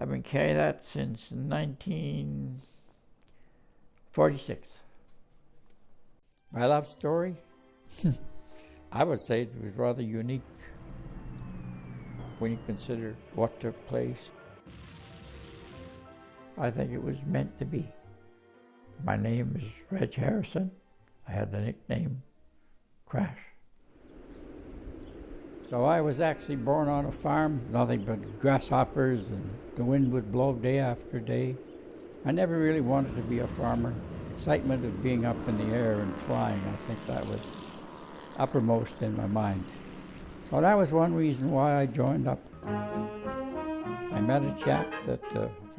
I've been carrying that since 1946. My love story? I would say it was rather unique when you consider what took place. I think it was meant to be. My name is Reg Harrison. I had the nickname Crash. So I was actually born on a farm, nothing but grasshoppers, and the wind would blow day after day. I never really wanted to be a farmer. Excitement of being up in the air and flying, I think that was uppermost in my mind. So that was one reason why I joined up. I met a chap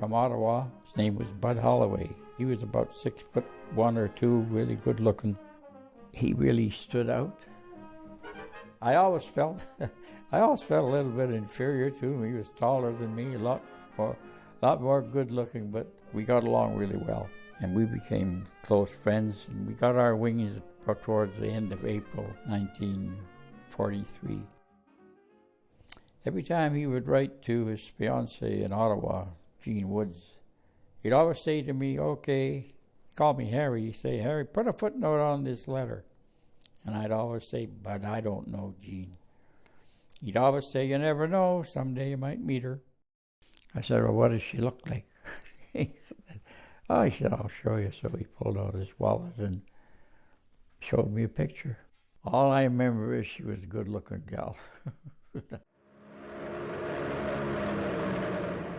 from Ottawa. His name was Bud Holloway. He was about 6'1" or 2", really good looking. He really stood out. I always felt a little bit inferior to him. He was taller than me, a lot more good looking, but we got along really well. And we became close friends, and we got our wings towards the end of April 1943. Every time he would write to his fiancée in Ottawa, Jean Woods, he'd always say to me, okay, call me Harry. He'd say, Harry, put a footnote on this letter. And I'd always say, but I don't know Jean. He'd always say, you never know, someday you might meet her. I said, well, what does she look like? He said, I'll show you. So he pulled out his wallet and showed me a picture. All I remember is she was a good-looking gal.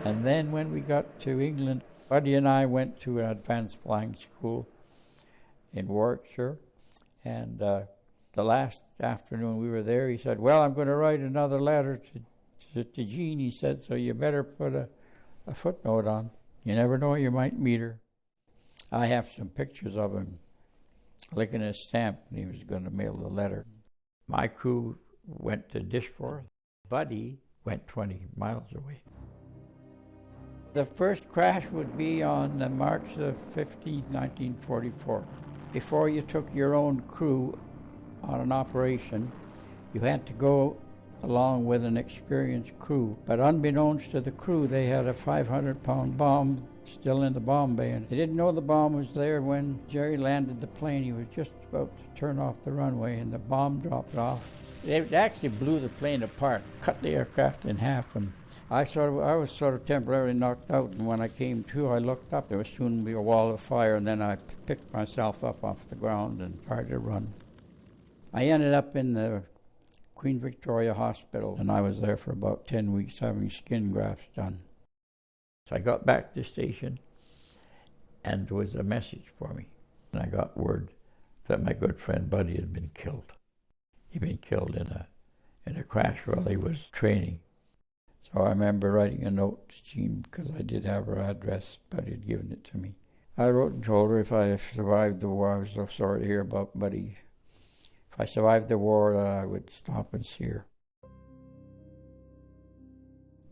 And then when we got to England, Buddy and I went to an advanced flying school in Warwickshire. And the last afternoon we were there, he said, well, I'm going to write another letter to Jean, he said, so you better put a footnote on. You never know, you might meet her. I have some pictures of him licking his stamp when he was going to mail the letter. My crew went to Dishforth. Buddy went 20 miles away. The first crash would be on March the 15th, 1944. Before you took your own crew on an operation, you had to go along with an experienced crew. But unbeknownst to the crew, they had a 500-pound bomb still in the bomb bay. And they didn't know the bomb was there when Jerry landed the plane. He was just about to turn off the runway, and the bomb dropped off. It actually blew the plane apart, cut the aircraft in half, and I was sort of temporarily knocked out, and when I came to, I looked up. There would soon be a wall of fire, and then I picked myself up off the ground and tried to run. I ended up in the Queen Victoria Hospital, and I was there for about 10 weeks having skin grafts done. So I got back to the station, and there was a message for me. And I got word that my good friend Buddy had been killed. He'd been killed in a crash while he was training. So I remember writing a note to Jean because I did have her address, but he had given it to me. I wrote and told her if I survived the war, I was so sorry to hear about Buddy. If I survived the war, that I would stop and see her.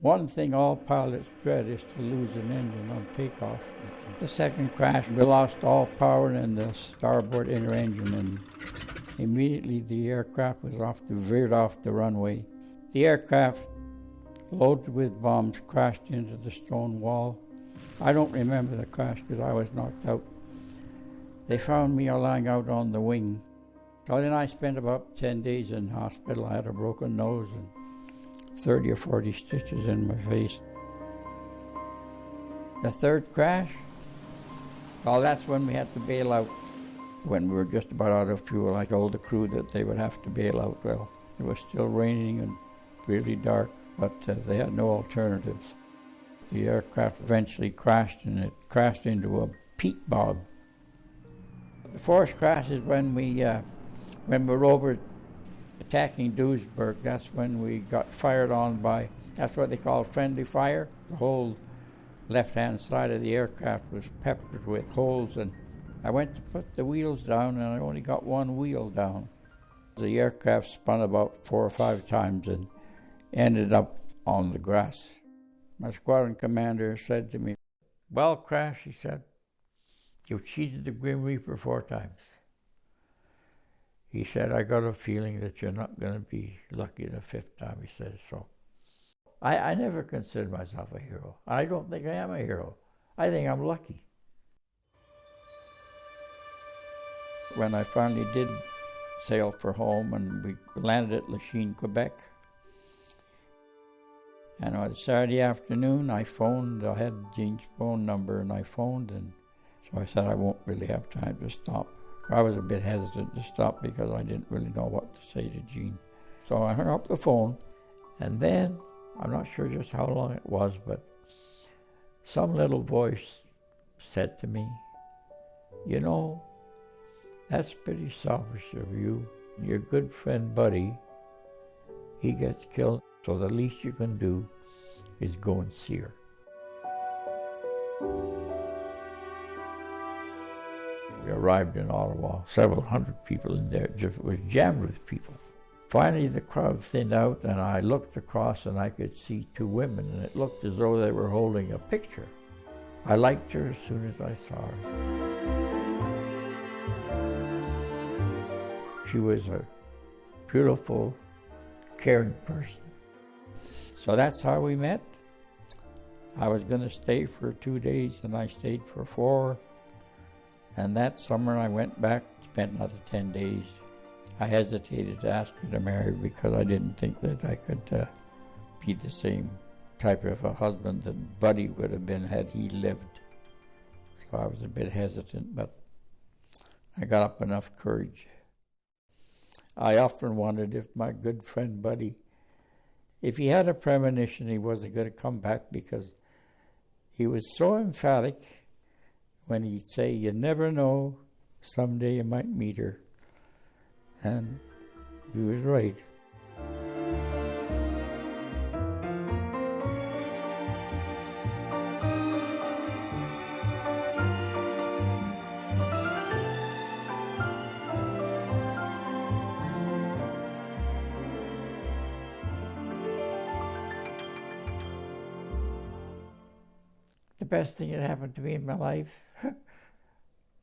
One thing all pilots dread is to lose an engine on takeoff. The second crash, we lost all power in the starboard inner engine, and immediately the aircraft was veered off the runway. The aircraft, loaded with bombs, crashed into the stone wall. I don't remember the crash because I was knocked out. They found me lying out on the wing. So then I spent about 10 days in hospital. I had a broken nose and 30 or 40 stitches in my face. The third crash, well, that's when we had to bail out. When we were just about out of fuel, I told the crew that they would have to bail out. Well, it was still raining and really dark, but they had no alternatives. The aircraft eventually crashed, and it crashed into a peat bog. The fourth crash is when we were over attacking Duisburg. That's when we got fired on by, that's what they call friendly fire. The whole left-hand side of the aircraft was peppered with holes, and I went to put the wheels down, and I only got one wheel down. The aircraft spun about 4 or 5 times and ended up on the grass. My squadron commander said to me, well, Crash, he said, you've cheated the Grim Reaper 4 times. He said, I got a feeling that you're not going to be lucky the 5th time, he said. So I never considered myself a hero. I don't think I am a hero. I think I'm lucky. When I finally did sail for home and we landed at Lachine, Quebec, and on a Saturday afternoon I phoned, I had Jean's phone number and I phoned, and so I said I won't really have time to stop. I was a bit hesitant to stop because I didn't really know what to say to Jean. So I hung up the phone, and then, I'm not sure just how long it was, but some little voice said to me, you know, that's pretty selfish of you. Your good friend Buddy, he gets killed, so the least you can do is go and see her. We arrived in Ottawa, several hundred people in there, it was jammed with people. Finally the crowd thinned out and I looked across and I could see two women and it looked as though they were holding a picture. I liked her as soon as I saw her. She was a beautiful, caring person. So that's how we met. I was going to stay for 2 days and I stayed for 4. And that summer I went back, spent another 10 days. I hesitated to ask her to marry because I didn't think that I could be the same type of a husband that Buddy would have been had he lived. So I was a bit hesitant, but I got up enough courage. I often wondered if my good friend Buddy, if he had a premonition he wasn't going to come back, because he was so emphatic when he'd say, you never know, someday you might meet her. And he was right. The best thing that happened to me in my life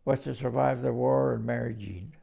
was to survive the war and marry Jean.